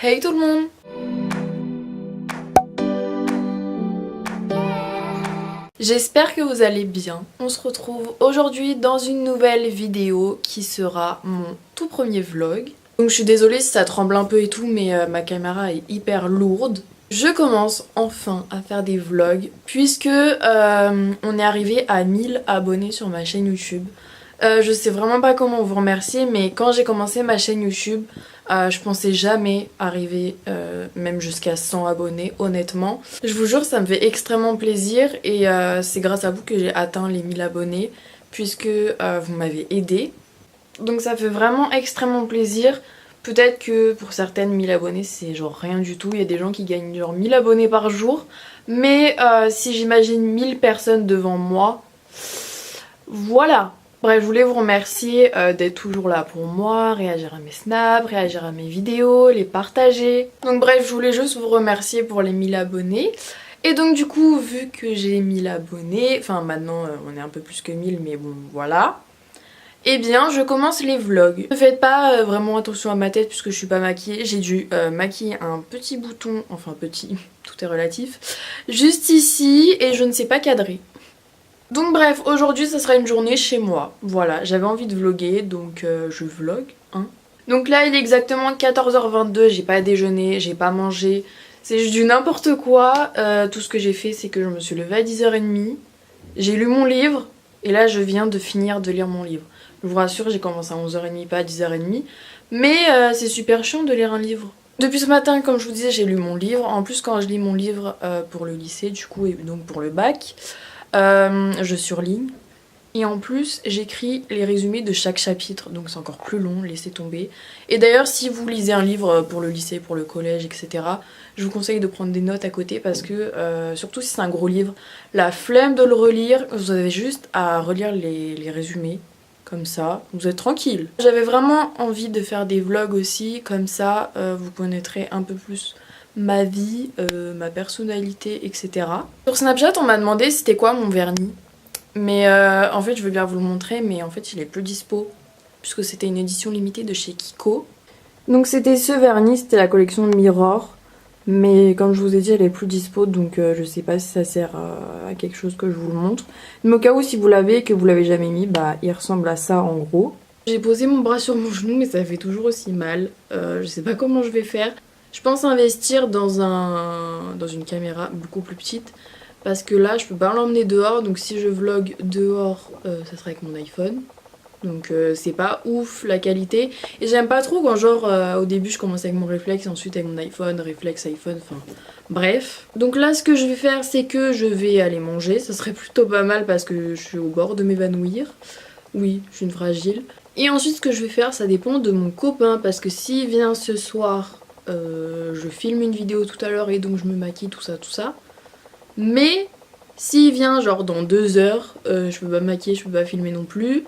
Hey tout le monde! J'espère que vous allez bien. On se retrouve aujourd'hui dans une nouvelle vidéo qui sera mon tout premier vlog. Donc je suis désolée si ça tremble un peu et tout, mais ma caméra est hyper lourde. Je commence enfin à faire des vlogs puisque on est arrivé à 1000 abonnés sur ma chaîne YouTube. Je sais vraiment pas comment vous remercier, mais quand j'ai commencé ma chaîne YouTube, je pensais jamais arriver même jusqu'à 100 abonnés, honnêtement. Je vous jure, ça me fait extrêmement plaisir et c'est grâce à vous que j'ai atteint les 1000 abonnés puisque vous m'avez aidé. Donc ça fait vraiment extrêmement plaisir. Peut-être que pour certaines 1000 abonnés c'est genre rien du tout, il y a des gens qui gagnent genre 1000 abonnés par jour. Mais si j'imagine 1000 personnes devant moi, voilà. Bref, je voulais vous remercier d'être toujours là pour moi, réagir à mes snaps, réagir à mes vidéos, les partager. Donc bref, je voulais juste vous remercier pour les 1000 abonnés. Et donc du coup, vu que j'ai 1000 abonnés, enfin maintenant on est un peu plus que 1000 mais bon voilà. Eh bien, je commence les vlogs. Ne faites pas vraiment attention à ma tête puisque je suis pas maquillée. J'ai dû maquiller un petit bouton, enfin petit, tout est relatif, juste ici et je ne sais pas cadrer. Donc bref, aujourd'hui ça sera une journée chez moi. Voilà, j'avais envie de vlogger donc je vlog, hein. Donc là il est exactement 14h22, j'ai pas déjeuné, j'ai pas mangé. C'est juste du n'importe quoi. Tout ce que j'ai fait c'est que je me suis levée à 10h30. J'ai lu mon livre et là je viens de finir de lire mon livre. Je vous rassure, j'ai commencé à 11h30, pas à 10h30. Mais c'est super chiant de lire un livre. Depuis ce matin, comme je vous disais, j'ai lu mon livre. En plus, quand je lis mon livre pour le lycée, du coup, et donc pour le bac, je surligne. Et en plus, j'écris les résumés de chaque chapitre. Donc c'est encore plus long, laissez tomber. Et d'ailleurs, si vous lisez un livre pour le lycée, pour le collège, etc., je vous conseille de prendre des notes à côté parce que, surtout si c'est un gros livre, la flemme de le relire, vous avez juste à relire les résumés. Comme ça, vous êtes tranquille. J'avais vraiment envie de faire des vlogs aussi, comme ça vous connaîtrez un peu plus ma vie, ma personnalité, etc. Sur Snapchat, on m'a demandé c'était quoi mon vernis. Mais en fait, je veux bien vous le montrer, mais en fait, il est plus dispo. Puisque c'était une édition limitée de chez Kiko. Donc c'était ce vernis, c'était la collection Mirror. Mais comme je vous ai dit, elle est plus dispo, donc je sais pas si ça sert à quelque chose que je vous le montre. Mais au cas où, si vous l'avez et que vous l'avez jamais mis, bah il ressemble à ça en gros. J'ai posé mon bras sur mon genou, mais ça fait toujours aussi mal. Je sais pas comment je vais faire. Je pense investir dans une caméra beaucoup plus petite. Parce que là, je peux pas l'emmener dehors, donc si je vlog dehors, ça sera avec mon iPhone. Donc c'est pas ouf la qualité. Et j'aime pas trop quand genre au début je commence avec mon réflexe, ensuite avec mon iPhone, réflexe, iPhone, enfin bref. Donc là ce que je vais faire c'est que je vais aller manger. Ça serait plutôt pas mal parce que je suis au bord de m'évanouir. Oui, je suis une fragile. Et ensuite ce que je vais faire ça dépend de mon copain. Parce que s'il vient ce soir, je filme une vidéo tout à l'heure et donc je me maquille, tout ça. Mais s'il vient genre dans 2 heures, je peux pas me maquiller, je peux pas filmer non plus.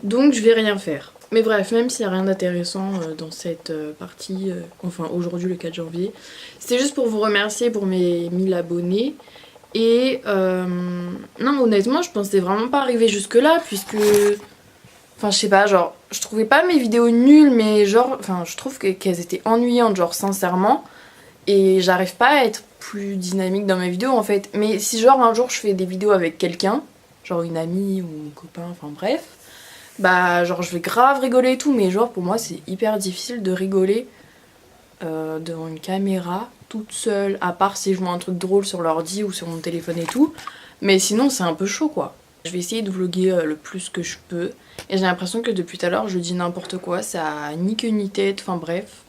Donc je vais rien faire. Mais bref, même s'il n'y a rien d'intéressant dans cette partie, enfin aujourd'hui le 4 janvier, c'est juste pour vous remercier pour mes 1000 abonnés. Et non, honnêtement, je pensais vraiment pas arriver jusque là, puisque... Enfin, je sais pas, genre, je trouvais pas mes vidéos nulles, mais genre, enfin, je trouve qu'elles étaient ennuyantes, genre, sincèrement. Et j'arrive pas à être plus dynamique dans mes vidéos, en fait. Mais si genre un jour je fais des vidéos avec quelqu'un, genre une amie ou un copain, enfin bref, bah genre je vais grave rigoler et tout, mais genre pour moi c'est hyper difficile de rigoler devant une caméra toute seule, à part si je vois un truc drôle sur l'ordi ou sur mon téléphone et tout, mais sinon c'est un peu chaud quoi. Je vais essayer de vlogger le plus que je peux, et j'ai l'impression que depuis tout à l'heure je dis n'importe quoi, ça a ni queue ni tête, enfin bref.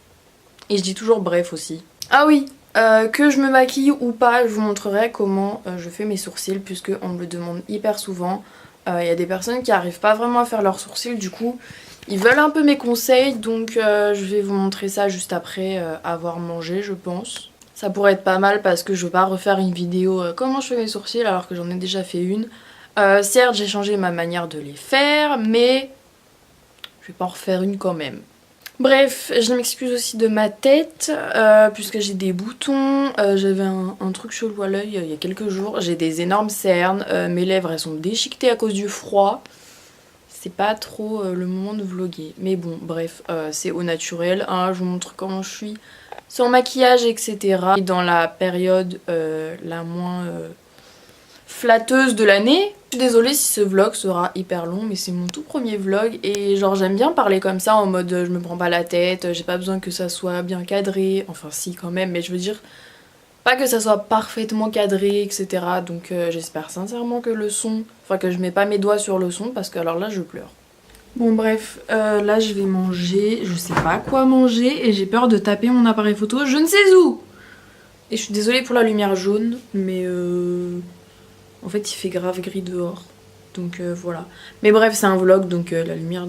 Et je dis toujours bref aussi. Ah oui, que je me maquille ou pas, je vous montrerai comment je fais mes sourcils, puisque on me le demande hyper souvent. Il y a des personnes qui n'arrivent pas vraiment à faire leurs sourcils, du coup ils veulent un peu mes conseils, donc je vais vous montrer ça juste après avoir mangé, je pense. Ça pourrait être pas mal parce que je veux pas refaire une vidéo comment je fais mes sourcils alors que j'en ai déjà fait une. Certes j'ai changé ma manière de les faire, mais je vais pas en refaire une quand même. Bref, je m'excuse aussi de ma tête, puisque j'ai des boutons, j'avais un truc chelou à l'œil il y a quelques jours, j'ai des énormes cernes, mes lèvres elles sont déchiquetées à cause du froid. C'est pas trop le moment de vlogger, mais bon bref, c'est au naturel, hein, je vous montre comment je suis son maquillage, etc. Et dans la période la moins flatteuse de l'année. Je suis désolée si ce vlog sera hyper long, mais c'est mon tout premier vlog et genre j'aime bien parler comme ça en mode je me prends pas la tête, j'ai pas besoin que ça soit bien cadré, enfin si quand même, mais je veux dire pas que ça soit parfaitement cadré, etc. Donc j'espère sincèrement que le son, enfin que je mets pas mes doigts sur le son parce que alors là je pleure. Bon bref, là je vais manger, je sais pas quoi manger et j'ai peur de taper mon appareil photo, je ne sais où. Et je suis désolée pour la lumière jaune, mais en fait il fait grave gris dehors. Donc voilà. Mais bref c'est un vlog donc la lumière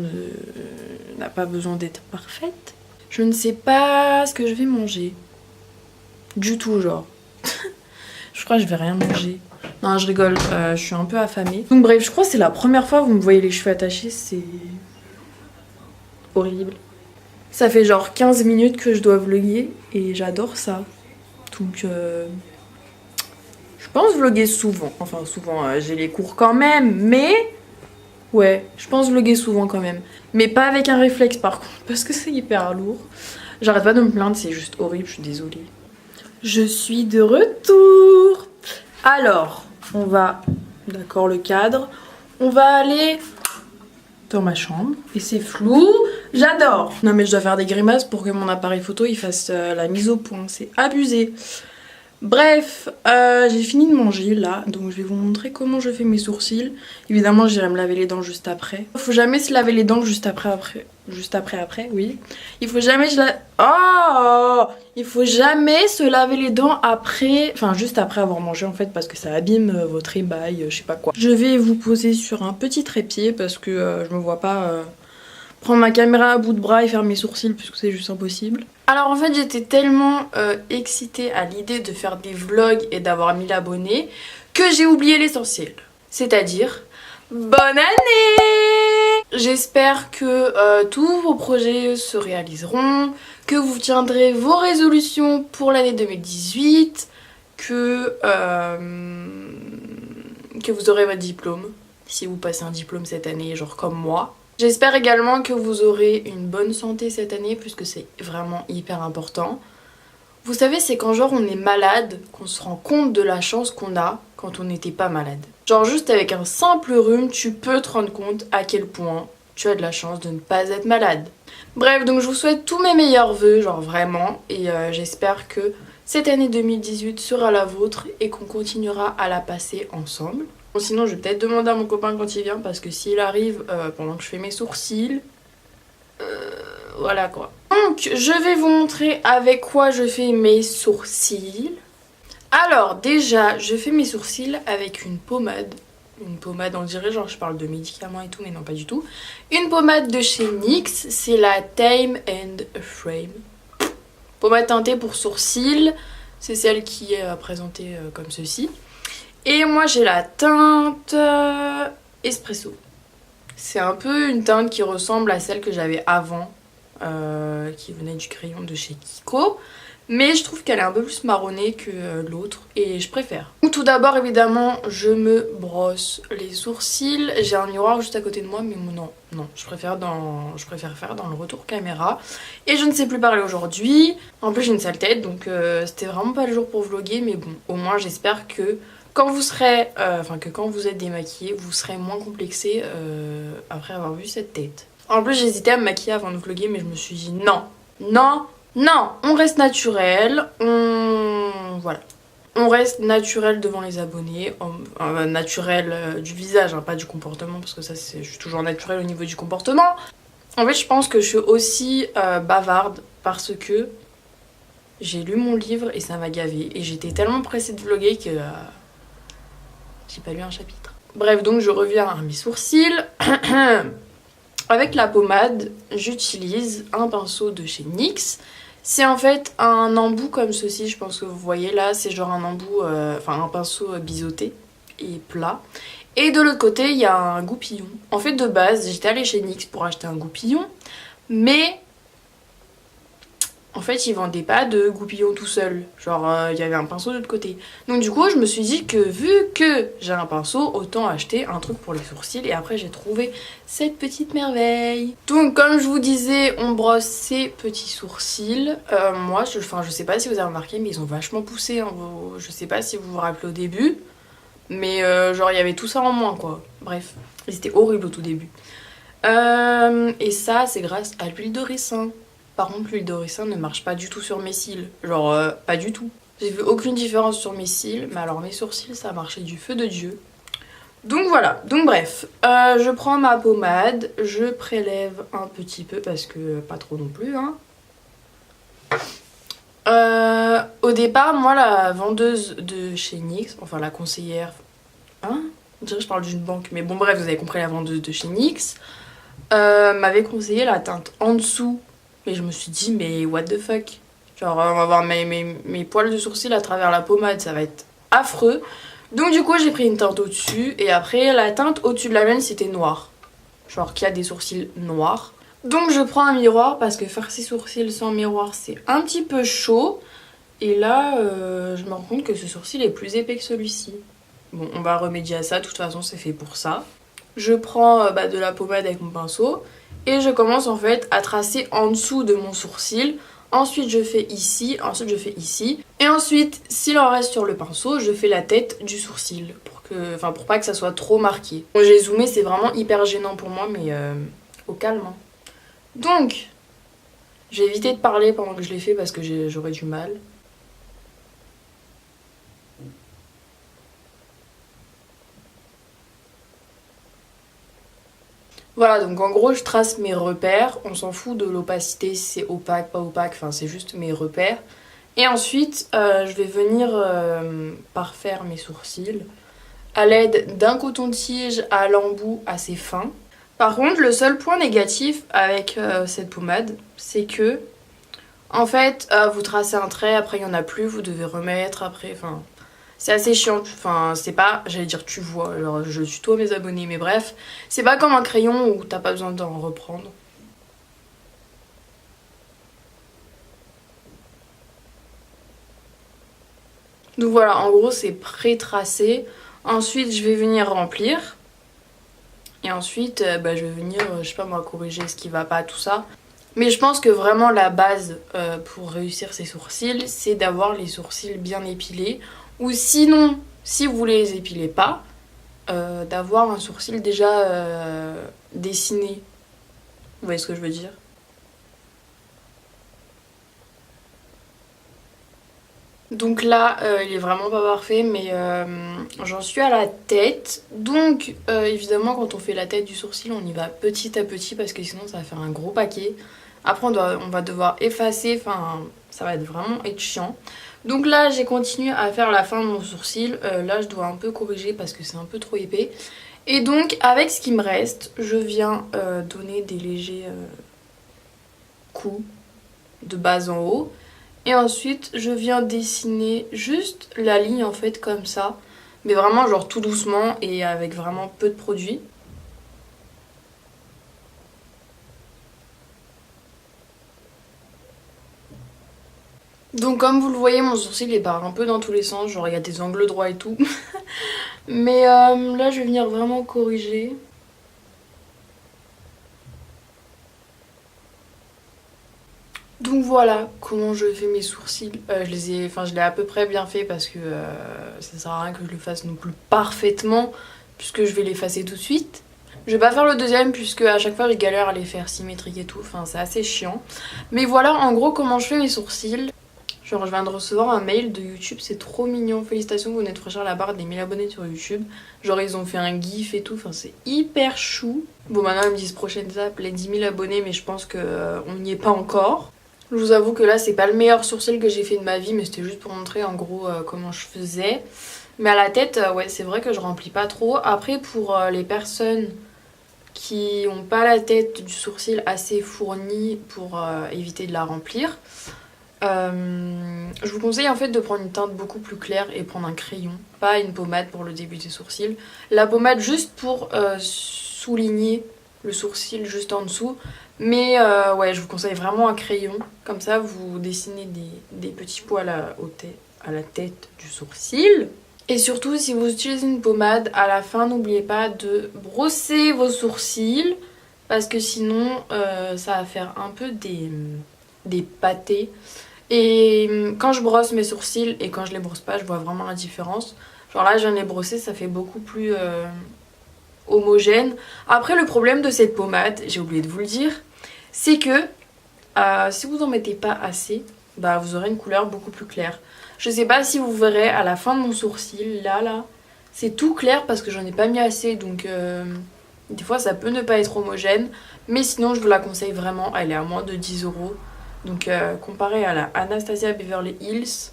n'a pas besoin d'être parfaite. Je ne sais pas ce que je vais manger. Du tout genre. Je crois que je vais rien manger. Non je rigole, je suis un peu affamée. Donc bref je crois que c'est la première fois que vous me voyez les cheveux attachés, c'est horrible. Ça fait genre 15 minutes que je dois vlogger et j'adore ça. Donc je pense vlogger souvent. Enfin souvent, j'ai les cours quand même, mais ouais, je pense vlogger souvent quand même. Mais pas avec un réflexe par contre, parce que c'est hyper lourd. J'arrête pas de me plaindre, c'est juste horrible, je suis désolée. Je suis de retour. Alors, on va, d'accord le cadre, on va aller dans ma chambre. Et c'est flou, j'adore. Non mais je dois faire des grimaces pour que mon appareil photo il fasse la mise au point, c'est abusé. Bref, j'ai fini de manger là, donc je vais vous montrer comment je fais mes sourcils. Évidemment, j'irai me laver les dents juste après. Il faut jamais se laver les dents juste après, oui. Il faut jamais il faut jamais se laver les dents après, enfin juste après avoir mangé en fait, parce que ça abîme votre émail, je sais pas quoi. Je vais vous poser sur un petit trépied parce que je me vois pas prendre ma caméra à bout de bras et faire mes sourcils puisque c'est juste impossible. Alors en fait j'étais tellement excitée à l'idée de faire des vlogs et d'avoir 1000 abonnés que j'ai oublié l'essentiel. C'est-à-dire, bonne année! J'espère que tous vos projets se réaliseront, que vous tiendrez vos résolutions pour l'année 2018, que vous aurez votre diplôme, si vous passez un diplôme cette année, genre comme moi. J'espère également que vous aurez une bonne santé cette année puisque c'est vraiment hyper important. Vous savez, c'est quand genre on est malade qu'on se rend compte de la chance qu'on a quand on n'était pas malade. Genre juste avec un simple rhume, tu peux te rendre compte à quel point tu as de la chance de ne pas être malade. Bref, donc je vous souhaite tous mes meilleurs vœux, genre vraiment, et j'espère que cette année 2018 sera la vôtre et qu'on continuera à la passer ensemble. Bon, sinon je vais peut-être demander à mon copain quand il vient parce que s'il arrive pendant que je fais mes sourcils, voilà quoi. Donc je vais vous montrer avec quoi je fais mes sourcils. Alors déjà je fais mes sourcils avec une pommade. Une pommade, on dirait genre je parle de médicaments et tout, mais non pas du tout. Une pommade de chez NYX, c'est la Tame and Frame. Pommade teintée pour sourcils, c'est celle qui est présentée comme ceci. Et moi j'ai la teinte Espresso. C'est un peu une teinte qui ressemble à celle que j'avais avant, qui venait du crayon de chez Kiko. Mais je trouve qu'elle est un peu plus marronnée que l'autre et je préfère. Donc, tout d'abord évidemment je me brosse les sourcils. J'ai un miroir juste à côté de moi mais non, je préfère faire dans le retour caméra. Et je ne sais plus parler aujourd'hui. En plus j'ai une sale tête donc c'était vraiment pas le jour pour vlogger. Mais bon, au moins j'espère que quand vous serez, quand vous êtes démaquillée, vous serez moins complexé après avoir vu cette tête. En plus j'hésitais à me maquiller avant de vlogger mais je me suis dit non, on reste naturel, voilà. On reste naturel devant les abonnés, naturel du visage, hein, pas du comportement, parce que ça je suis toujours naturelle au niveau du comportement. En fait je pense que je suis aussi bavarde parce que j'ai lu mon livre et ça m'a gavée. Et j'étais tellement pressée de vlogger que j'ai pas lu un chapitre. Bref, donc je reviens à mes sourcils. Avec la pommade, j'utilise un pinceau de chez NYX. C'est en fait un embout comme ceci, je pense que vous voyez là, c'est genre un embout, un pinceau biseauté et plat. Et de l'autre côté, il y a un goupillon. En fait, de base, j'étais allée chez NYX pour acheter un goupillon, mais en fait ils vendaient pas de goupillon tout seul, genre il y avait un pinceau de l'autre côté. Donc du coup je me suis dit que vu que j'ai un pinceau, autant acheter un truc pour les sourcils et après j'ai trouvé cette petite merveille. Donc comme je vous disais, on brosse ces petits sourcils. Moi je sais pas si vous avez remarqué mais ils ont vachement poussé, hein. Je sais pas si vous vous rappelez au début, mais genre il y avait tout ça en moins quoi. Bref, c'était horrible au tout début. Et ça c'est grâce à l'huile de ricin. Par contre, l'huile de ricin ne marche pas du tout sur mes cils. Genre, pas du tout. J'ai vu aucune différence sur mes cils, mais alors mes sourcils, ça a marché du feu de Dieu. Donc voilà, donc bref. Je prends ma pommade, je prélève un petit peu, parce que pas trop non plus, hein. Au départ, moi, la vendeuse de chez NYX, enfin la conseillère... Hein, on dirait que je parle d'une banque, mais bon bref, vous avez compris, la vendeuse de chez NYX, m'avait conseillé la teinte en dessous. Et je me suis dit, mais what the fuck? Genre, on va voir mes poils de sourcils à travers la pommade, ça va être affreux. Donc du coup, j'ai pris une teinte au-dessus. Et après, la teinte au-dessus de la laine, c'était noir. Genre, qui a des sourcils noirs. Donc je prends un miroir, parce que faire ses sourcils sans miroir, c'est un petit peu chaud. Et là, je me rends compte que ce sourcil est plus épais que celui-ci. Bon, on va remédier à ça, de toute façon, c'est fait pour ça. Je prends de la pommade avec mon pinceau. Et je commence en fait à tracer en dessous de mon sourcil. Ensuite je fais ici, ensuite je fais ici. Et ensuite, s'il en reste sur le pinceau, je fais la tête du sourcil. Pour pas que ça soit trop marqué. Bon, j'ai zoomé, c'est vraiment hyper gênant pour moi, mais au calme. Hein. Donc, j'ai évité de parler pendant que je l'ai fait parce que j'aurais du mal. Voilà, donc en gros je trace mes repères, on s'en fout de l'opacité, si c'est opaque, pas opaque, enfin c'est juste mes repères. Et ensuite je vais venir parfaire mes sourcils à l'aide d'un coton-tige à l'embout assez fin. Par contre le seul point négatif avec cette pommade, c'est que en fait vous tracez un trait, après il n'y en a plus, vous devez remettre, après, enfin... C'est assez chiant, enfin c'est pas, j'allais dire tu vois, alors je tutoie mes abonnés, mais bref, c'est pas comme un crayon où t'as pas besoin d'en reprendre. Donc voilà, en gros c'est pré-tracé, ensuite je vais venir remplir, et ensuite je vais venir, je sais pas moi, corriger ce qui va pas, tout ça. Mais je pense que vraiment la base pour réussir ses sourcils, c'est d'avoir les sourcils bien épilés. Ou sinon, si vous les épilez pas, d'avoir un sourcil déjà dessiné. Vous voyez ce que je veux dire? Donc là, il est vraiment pas parfait, mais j'en suis à la tête. Donc évidemment, quand on fait la tête du sourcil, on y va petit à petit parce que sinon ça va faire un gros paquet. Après, on va devoir effacer, enfin, ça va vraiment être chiant. Donc là, j'ai continué à faire la fin de mon sourcil. Là, je dois un peu corriger parce que c'est un peu trop épais. Et donc, avec ce qui me reste, je viens donner des légers coups de bas en haut. Et ensuite, je viens dessiner juste la ligne en fait comme ça. Mais vraiment genre tout doucement et avec vraiment peu de produit. Donc comme vous le voyez, mon sourcil il part un peu dans tous les sens. Genre il y a des angles droits et tout. Mais là, je vais venir vraiment corriger. Donc voilà comment je fais mes sourcils. Je l'ai à peu près bien fait parce que ça sert à rien que je le fasse non plus parfaitement puisque je vais l'effacer tout de suite. Je vais pas faire le deuxième puisque à chaque fois je galère à les faire symétriques et tout, enfin c'est assez chiant. Mais voilà en gros comment je fais mes sourcils. Genre je viens de recevoir un mail de YouTube, c'est trop mignon, félicitations, vous venez de franchir la barre des 1000 abonnés sur YouTube. Genre ils ont fait un gif et tout, enfin c'est hyper chou. Bon maintenant ils me disent prochaine étape les 10 000 abonnés mais je pense qu'on n'y est pas encore. Je vous avoue que là c'est pas le meilleur sourcil que j'ai fait de ma vie mais c'était juste pour montrer en gros comment je faisais. Mais à la tête ouais c'est vrai que je remplis pas trop. Après pour les personnes qui ont pas la tête du sourcil assez fournie pour éviter de la remplir, je vous conseille en fait de prendre une teinte beaucoup plus claire et prendre un crayon, pas une pommade pour le début des sourcils. La pommade juste pour souligner le sourcil juste en dessous. Mais ouais, je vous conseille vraiment un crayon. Comme ça, vous dessinez des petits poils à la tête du sourcil. Et surtout, si vous utilisez une pommade, à la fin, n'oubliez pas de brosser vos sourcils. Parce que sinon, ça va faire un peu des pâtés. Et quand je brosse mes sourcils et quand je les brosse pas, je vois vraiment la différence. Genre là, je viens de les brosser, ça fait beaucoup plus homogène. Après, le problème de cette pommade, j'ai oublié de vous le dire, c'est que si vous en mettez pas assez, bah vous aurez une couleur beaucoup plus claire. Je sais pas si vous verrez à la fin de mon sourcil, là, c'est tout clair parce que j'en ai pas mis assez, donc des fois ça peut ne pas être homogène. Mais sinon, je vous la conseille vraiment, elle est à moins de 10 euros. Donc comparée à la Anastasia Beverly Hills,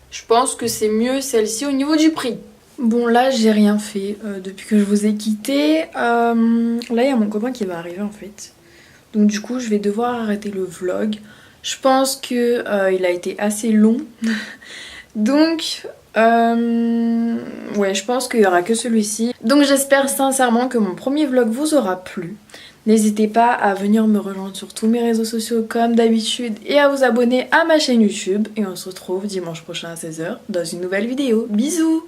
je pense que c'est mieux celle-ci au niveau du prix. Bon là j'ai rien fait depuis que je vous ai quitté. Là il y a mon copain qui va arriver en fait. Donc du coup je vais devoir arrêter le vlog. Je pense que il a été assez long. Donc ouais, je pense qu'il n'y aura que celui-ci. Donc j'espère sincèrement que mon premier vlog vous aura plu. N'hésitez pas à venir me rejoindre sur tous mes réseaux sociaux comme d'habitude et à vous abonner à ma chaîne YouTube. Et on se retrouve dimanche prochain à 16 h dans une nouvelle vidéo. Bisous!